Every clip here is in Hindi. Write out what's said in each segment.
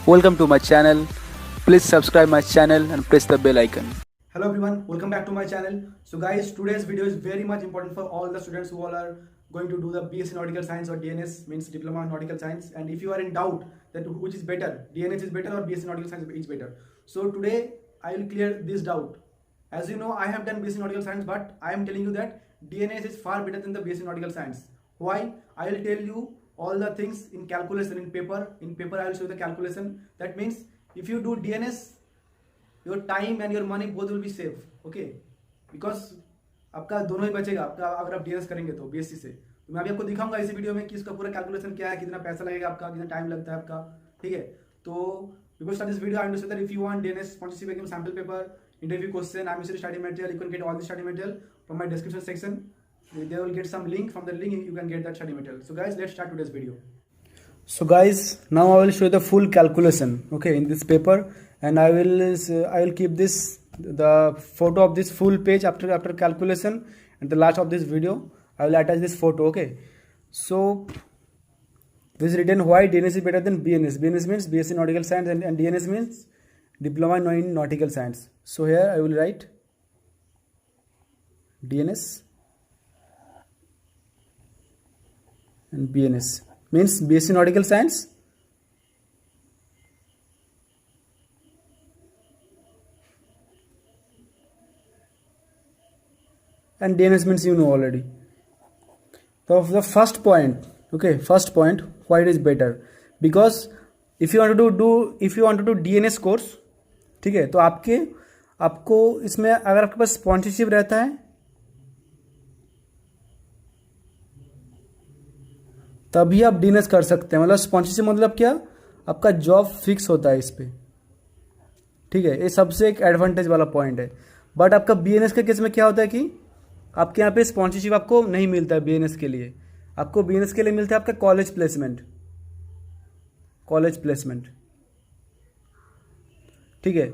Welcome to my channel. Please subscribe my channel and press the bell icon. Hello everyone, welcome back to my channel. So guys, today's video is very much important for all the students who all are going to do the BSc Nautical Science or DNS, means Diploma in Nautical Science. And if you are in doubt that which is better, DNS is better or BSc Nautical Science is better, so today I will clear this doubt. As you know, I have done BSc Nautical Science, but I am telling you that DNS is far better than the BSc Nautical Science. Why? I will tell you all the things in calculation in paper. In paper I will show you the calculation. That means if you do DNS, your time and your money both will be safe. Okay, because आपका दोनों ही बचेगा आपका, अगर आप डीएनएस करेंगे तो बीएससी से। तो मैं अभी आपको दिखाऊंगा इसी वीडियो में कि इसका पूरा कैलकुलेशन क्या है, कितना पैसा लगेगा आपका, कितना टाइम लगता है आपका। ठीक है, तो because start this video I understand that if you want DNS sponsorship exam sample paper, interview question, I am study material, you can get all the study material from my description section. They will get some link. From the link you can get that study material. So guys, let's start today's video. So guys, now I will show you the full calculation, okay, in this paper, and I will keep the photo of this full page after calculation, and the last of this video I will attach this photo. Okay, so this is written why DNS is better than BNS. BNS means BSc Nautical Science, and DNS means Diploma in Nautical Science. So here I will write DNS and BNS means BSc Nautical Science and DNS means you know already. So the first point, okay, first point, why it is better, because if you want to do DNS course, ठीक है, तो आपको इसमें अगर आपके पास स्पॉन्सरशिप रहता है तभी आप डीएनएस कर सकते हैं. मतलब स्पॉन्सरशिप मतलब क्या, आपका जॉब फिक्स होता है इस पे. ठीक है, ये सबसे एक एडवांटेज वाला पॉइंट है. बट आपका बीएनएस के केस में क्या होता है कि आपके यहाँ पे स्पॉन्सरशिप आपको नहीं मिलता है बीएनएस के लिए. आपको बीएनएस के लिए मिलता है आपका कॉलेज प्लेसमेंट. ठीक है,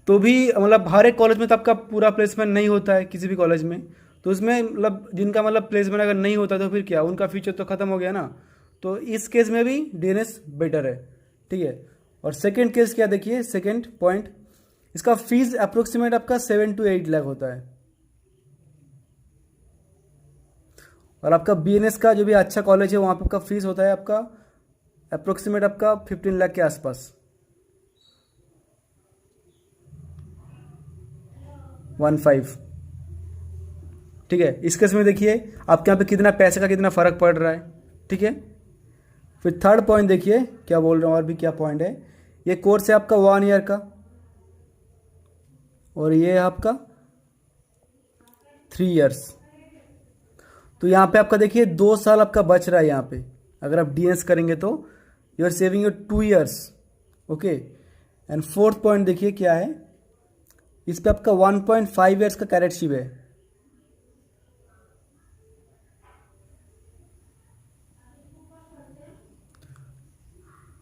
तो भी मतलब हर एक कॉलेज में तो आपका पूरा प्लेसमेंट नहीं होता है किसी भी कॉलेज में. तो उसमें मतलब जिनका मतलब प्लेसमेंट अगर नहीं होता तो फिर क्या, उनका फ्यूचर तो ख़त्म हो गया ना. तो इस केस में भी डीएनएस बेटर है. ठीक है, और सेकंड केस क्या, देखिए सेकंड पॉइंट, इसका फीस अप्रोक्सीमेट आपका 7 to 8 लाख होता है. और आपका बीएनएस का जो भी अच्छा कॉलेज है वहाँ पर आपका फीस होता है आपका अप्रोक्सीमेट आपका 15 लाख के आसपास, 15. ठीक है, इस केस में देखिए आपके यहाँ पे कितना पैसे का कितना फ़र्क पड़ रहा है. ठीक है, फिर थर्ड पॉइंट देखिए क्या बोल रहा हूँ, और भी क्या पॉइंट है. ये कोर्स है आपका 1 ईयर का और ये है आपका 3 इयर्स. तो यहाँ पे आपका देखिए 2 साल आपका बच रहा है यहाँ पे. अगर आप डीएनएस करेंगे तो you are saving your 2 years. Okay, and fourth point देखिए क्या है, इस पे आपका 1.5 इयर्स का कैरेटशिप है.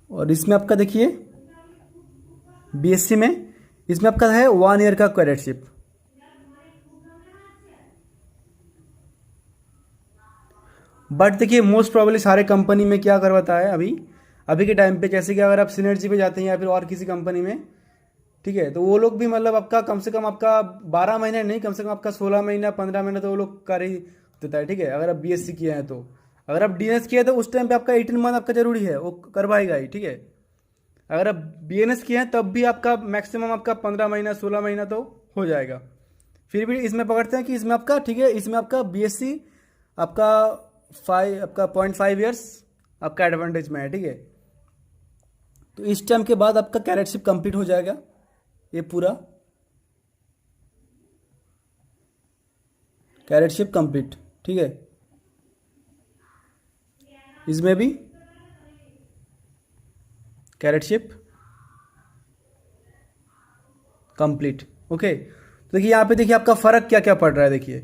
और इसमें आपका देखिए बीएससी में इसमें आपका है 1 ईयर का कैडेटशिप. बट देखिए मोस्ट प्रोबेबली सारे कंपनी में क्या करवाता है अभी के टाइम पे, जैसे कि अगर आप सिनर्जी पे जाते हैं या फिर और किसी कंपनी में, ठीक है, तो वो लोग भी मतलब आपका कम से कम आपका 12 महीने नहीं, कम से कम आपका 16 महीना 15 महीना तो वो लोग कर ही देता है. ठीक है, अगर आप बीएससी किए हैं तो. अगर आप डीएनएस किए तो उस टाइम पे आपका 18 मंथ आपका जरूरी है, वो करवाएगा ही. ठीक है, अगर आप बीएनएस किए हैं तब भी आपका मैक्सिमम आपका 15 महीना 16 महीना तो हो जाएगा. फिर भी इसमें पकड़ते हैं कि इसमें आपका, ठीक है, इसमें आपका बीएससी आपका 0.5 ईयर्स आपका एडवांटेज में है. ठीक है, तो इस टाइम के बाद आपका कैरेटशिप कंप्लीट हो जाएगा ये पूरा कैरेटशिप कंप्लीट. ठीक है, इसमें भी कैरेटशिप कंप्लीट. ओके, तो देखिए यहाँ पे देखिए आपका फ़र्क क्या क्या पड़ रहा है. देखिए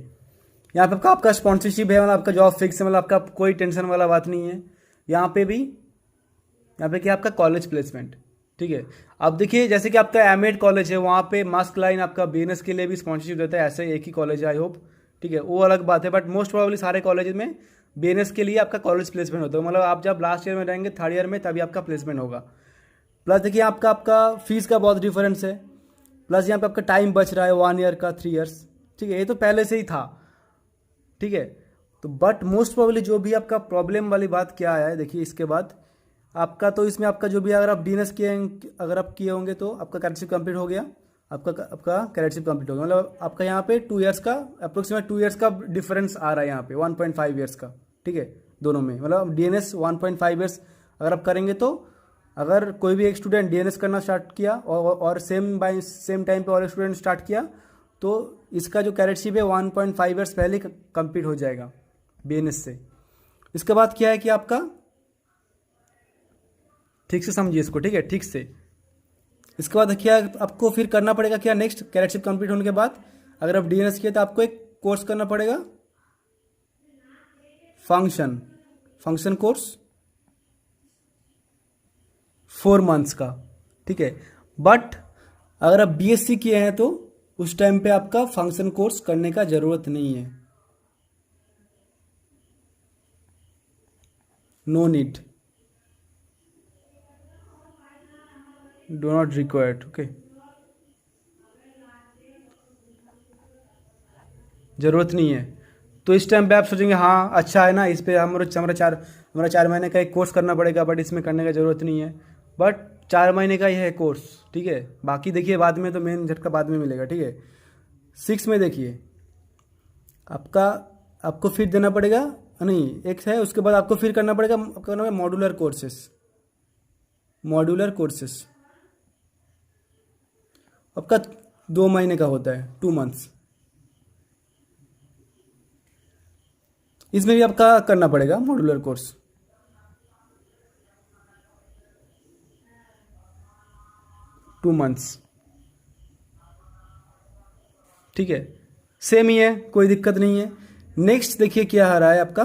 यहाँ पे आपका स्पॉन्सरशिप है, मतलब आपका जॉब फिक्स है, मतलब आपका कोई टेंशन वाला बात नहीं है. यहाँ पे क्या आपका कॉलेज प्लेसमेंट. ठीक है, अब देखिए जैसे कि आपका एमएड कॉलेज है, वहाँ पे मास्क लाइन आपका बीएनएस के लिए भी स्पॉन्सरशिप देता है. ऐसे एक ही कॉलेज है आई होप. ठीक है, वो अलग बात है, बट मोस्ट प्रोबेबली सारे कॉलेज में बीएनएस के लिए आपका कॉलेज प्लेसमेंट होता है. मतलब आप जब लास्ट ईयर में रहेंगे, थर्ड ईयर में, तभी आपका प्लेसमेंट होगा. प्लस देखिए आपका आपका फीस का बहुत डिफरेंस है, प्लस यहाँ पे आपका टाइम बच रहा है 1 ईयर का 3 ईयर्स, ठीक है, ये तो पहले से ही था, ठीक है। तो बट मोस्ट प्रोबेबली जो भी आपका प्रॉब्लम वाली बात क्या है, देखिए इसके बाद आपका तो इसमें आपका जो भी अगर आप डीएनएस किए, अगर आप किए होंगे तो आपका कैरेटशिप कंप्लीट हो गया, आपका कैरेटशिप कंप्लीट हो गया, मतलब आपका यहाँ पे 2 ईयर्स का अप्रोक्सीमेट 2 ईयर्स का डिफरेंस आ रहा है यहाँ पे 1.5 ईयर्स का, ठीक है, दोनों में, मतलब डीएनएस 1.5 ईयर्स अगर आप करेंगे तो अगर कोई भी एक स्टूडेंट डीएनएस करना स्टार्ट किया और सेम टाइम पे और एक स्टूडेंट स्टार्ट किया तो इसका जो कैरेटशिप है 1.5 ईयर्स पहले कंप्लीट हो जाएगा बीएनएस से। इसके बाद क्या है कि आपका, ठीक से समझिए इसको, ठीक है, ठीक से। इसके बाद क्या आपको फिर करना पड़ेगा क्या नेक्स्ट, कैरेटशिप कंप्लीट होने के बाद अगर आप डीएनएस किए तो आपको एक कोर्स करना पड़ेगा, फंक्शन कोर्स 4 मंथ्स का, ठीक है। बट अगर आप बीएससी किए हैं तो उस टाइम पे आपका फंक्शन कोर्स करने का जरूरत नहीं है, no need, do not required, okay, जरूरत नहीं है। तो इस टाइम पे आप सोचेंगे हाँ अच्छा है ना, इस पे हमारा 4 महीने का एक कोर्स करना पड़ेगा, बट इसमें करने का ज़रूरत नहीं है, बट 4 महीने का ही है कोर्स, ठीक है। बाकी देखिए बाद में तो मेन झटका बाद में मिलेगा, ठीक है। 6 में देखिए आपको फिर देना पड़ेगा, नहीं एक है, उसके बाद आपको फिर करना पड़ेगा, आपका नाम है मॉड्यूलर कोर्सेस आपका 2 महीने का होता है, 2 मंथ्स। इसमें भी आपका करना पड़ेगा मॉड्यूलर कोर्स, टू मंथ्स, ठीक है, सेम ही है, कोई दिक्कत नहीं है। नेक्स्ट देखिए क्या आ रहा है आपका,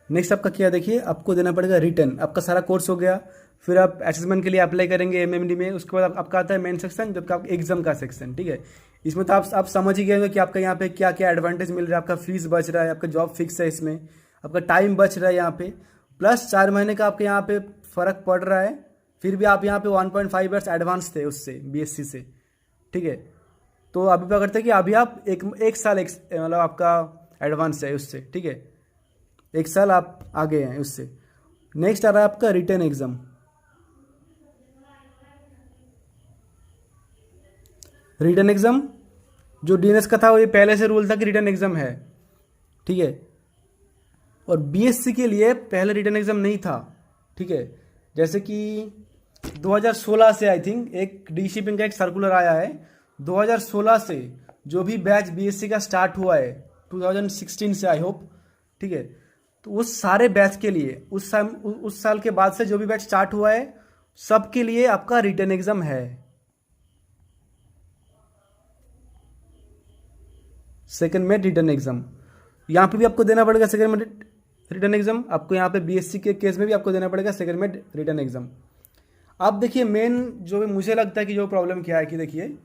नेक्स्ट आपका क्या, देखिए आपको देना पड़ेगा रिटर्न, आपका सारा कोर्स हो गया, फिर आप असेसमेंट के लिए अप्लाई करेंगे एमएमडी में, उसके बाद आपका आता है मेन सेक्शन, जबकि आपका एग्जाम का सेक्शन, ठीक है। इसमें तो आप समझ ही गए होंगे कि आपका यहाँ पे क्या क्या एडवांटेज मिल रहा है, आपका फीस बच रहा है, आपका जॉब फिक्स है, इसमें आपका टाइम बच रहा है यहाँ पे, प्लस 4 महीने का आपके यहाँ पे फर्क पड़ रहा है, फिर भी आप यहाँ पे 1.5 ईयर्स एडवांस थे उससे बीएससी से, ठीक है। तो अभी क्या करते हैं कि अभी आप एक साल मतलब आपका एडवांस है उससे, ठीक है, 1 साल आप आगे हैं उससे। नेक्स्ट आ रहा है आपका रिटन एग्जाम, रिटन एग्जाम जो डीएनएस का था वो ये पहले से रूल था कि रिटन एग्जाम है, ठीक है। और बीएससी के लिए पहले रिटन एग्जाम नहीं था, ठीक है। जैसे कि 2016 से आई थिंक एक डी शिपिंग का एक सर्कुलर आया है, 2016 से जो भी बैच बीएससी का स्टार्ट हुआ है 2016 से आई होप, ठीक है, तो उस सारे बैच के लिए उस साल के बाद से जो भी बैच स्टार्ट हुआ है सबके लिए आपका रिटन एग्जाम है। सेकंड में रिटन एग्जाम यहाँ पे भी आपको देना पड़ेगा, सेकंड में रिटन एग्जाम आपको यहाँ पे बीएससी के केस में भी आपको देना पड़ेगा सेकंड में रिटन एग्जाम। अब देखिए मेन जो मुझे लगता है कि जो प्रॉब्लम क्या है कि देखिए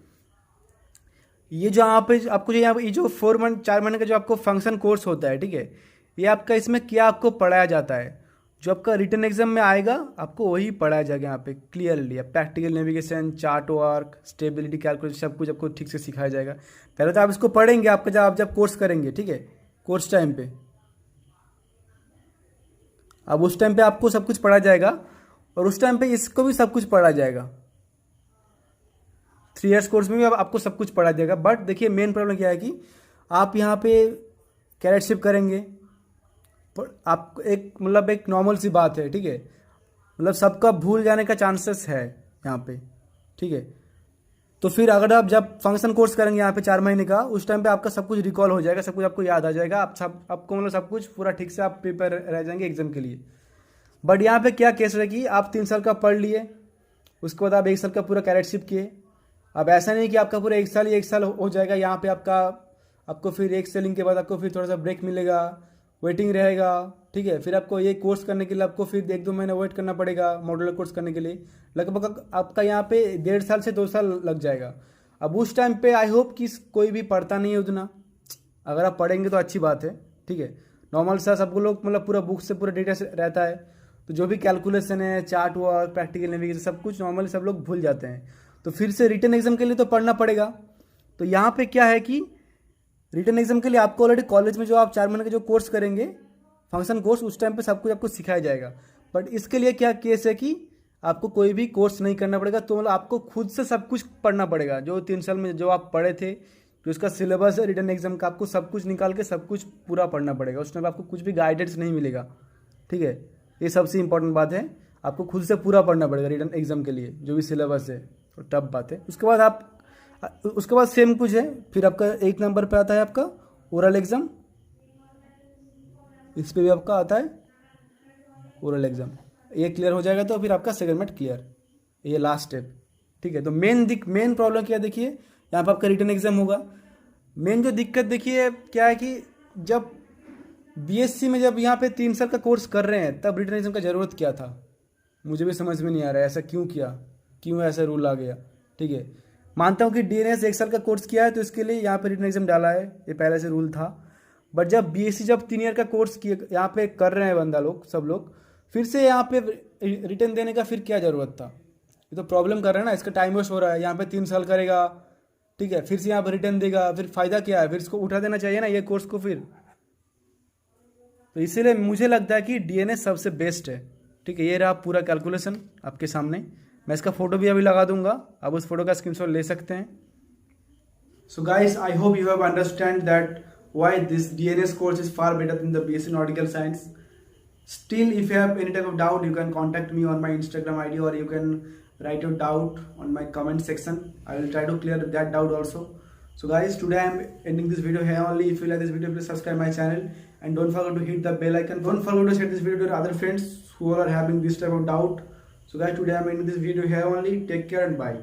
ये जो यहाँ पे आपको जो यहाँ पे ये जो 4 महीने का जो आपको फंक्शन कोर्स होता है, ठीक है, ये आपका इसमें क्या आपको पढ़ाया जाता है, जो आपका रिटन एग्जाम में आएगा आपको वही पढ़ाया जाएगा यहाँ पे clearly. Practical navigation, chart work, stability calculation, सब कुछ आपको ठीक से सिखाया जाएगा। पहले तो आप इसको पढ़ेंगे आपका जब कोर्स करेंगे, ठीक है, कोर्स टाइम पे, अब उस टाइम पे आपको सब कुछ पढ़ा जाएगा और उस टाइम पे इसको भी सब कुछ पढ़ा जाएगा। 3 इयर्स कोर्स में भी आपको सब कुछ पढ़ा जाएगा। बट देखिए मेन प्रॉब्लम क्या है कि आप यहाँ पे कैडेटशिप करेंगे, पर आप एक नॉर्मल सी बात है, ठीक है, मतलब सबका भूल जाने का चांसेस है यहाँ पे, ठीक है। तो फिर अगर आप जब फंक्शन कोर्स करेंगे यहाँ पे 4 महीने का, उस टाइम पे आपका सब कुछ रिकॉल हो जाएगा, सब कुछ आपको याद आ जाएगा, आपको मतलब सब कुछ पूरा ठीक से आप प्रिपेयर रह जाएंगे एग्जाम के लिए। बट यहाँ पे क्या केस है कि आप 3 साल का पढ़ लिए, उसके बाद आप 1 साल का पूरा कैडेटशिप किए। अब ऐसा नहीं कि आपका पूरा 1 साल हो जाएगा, यहाँ पे आपको फिर 1 सेलिंग के बाद आपको फिर थोड़ा सा ब्रेक मिलेगा, वेटिंग रहेगा, ठीक है। फिर आपको ये कोर्स करने के लिए आपको फिर 1-2 महीने वेट करना पड़ेगा मॉड्यूलर कोर्स करने के लिए, लगभग आपका यहाँ पे 1.5 साल से 2 साल लग जाएगा। अब उस टाइम पे आई होप कि कोई भी पढ़ता नहीं है उतना, अगर आप पढ़ेंगे तो अच्छी बात है, ठीक है। नॉर्मल सा सब लोग मतलब पूरा बुक से पूरा डिटेल्स रहता है, तो जो भी कैलकुलेशन है, चार्ट हुआ, प्रैक्टिकल नेविगेशन, सब कुछ नॉर्मली सब लोग भूल जाते हैं। तो फिर से रिटन एग्जाम के लिए तो पढ़ना पड़ेगा। तो यहाँ पे क्या है कि रिटन एग्जाम के लिए आपको ऑलरेडी कॉलेज में जो आप 4 महीने का जो कोर्स करेंगे, फंक्शन कोर्स, उस टाइम पे सब कुछ आपको सिखाया जाएगा। बट इसके लिए क्या केस है कि आपको कोई भी कोर्स नहीं करना पड़ेगा। तो मतलब आपको खुद से सब कुछ पढ़ना पड़ेगा। जो 3 साल में जो आप पढ़े थे, जो उसका सिलेबस है रिटन एग्जाम का, आपको सब कुछ निकाल के सब कुछ पूरा पढ़ना पड़ेगा। उस टाइम आपको कुछ भी गाइडेंस नहीं मिलेगा, ठीक है। ये सबसे इंपॉर्टेंट बात है, आपको खुद से पूरा पढ़ना पड़ेगा रिटन एग्जाम के लिए, जो भी सिलेबस है। तो टफ बात है। उसके बाद सेम कुछ है। फिर आपका 1 नंबर पे आता है आपका ओरल एग्ज़ाम, इस पे भी आपका आता है ओरल एग्ज़ाम। ये क्लियर हो जाएगा तो फिर आपका सेगमेंट क्लियर, ये लास्ट स्टेप, ठीक है। तो मेन प्रॉब्लम क्या देखिए, यहाँ पर आपका रिटन एग्जाम होगा। मेन जो दिक्कत देखिए क्या है कि जब बीएससी में जब यहाँ पे 3 साल का कोर्स कर रहे हैं, तब रिटन एग्जाम का ज़रूरत क्या था, मुझे भी समझ में नहीं आ रहा है। ऐसा क्यों किया, क्यों ऐसा रूल आ गया, ठीक है। मानता हूँ कि डीएनएस 1 साल का कोर्स किया है तो इसके लिए यहाँ पे रिटन एग्जाम डाला है, ये पहले से रूल था। बट जब बीएससी जब 3 ईयर का कोर्स किए यहाँ पे कर रहे हैं बंदा लोग, सब लोग, फिर से यहाँ पे रिटर्न देने का फिर क्या ज़रूरत था। ये तो प्रॉब्लम कर रहा है ना, इसका टाइम वेस्ट हो रहा है। यहाँ पे 3 साल करेगा, ठीक है, फिर से यहाँ पर रिटर्न देगा, फिर फ़ायदा क्या है, फिर इसको उठा देना चाहिए ना ये कोर्स को फिर। तो इसीलिए मुझे लगता है कि डीएनएस सबसे बेस्ट है, ठीक है। ये रहा पूरा कैलकुलेशन आपके सामने। मैं इसका फोटो भी अभी लगा दूंगा, आप उस फोटो का स्क्रीनशॉट ले सकते हैं। So guys, I hope you have understand that why this DNS course is far better than the BSc Nautical Science. Still, if you have any type of doubt, you can contact me on my Instagram ID, or you can write your doubt on my comment section. I will try to clear that doubt also. So guys, today I am ending this video here only. If you like this video, please subscribe my channel and don't forget to hit the bell icon. Don't forget to share this video to your other friends who are having this type of doubt. So guys, today I am ending this video here only. Take care and bye.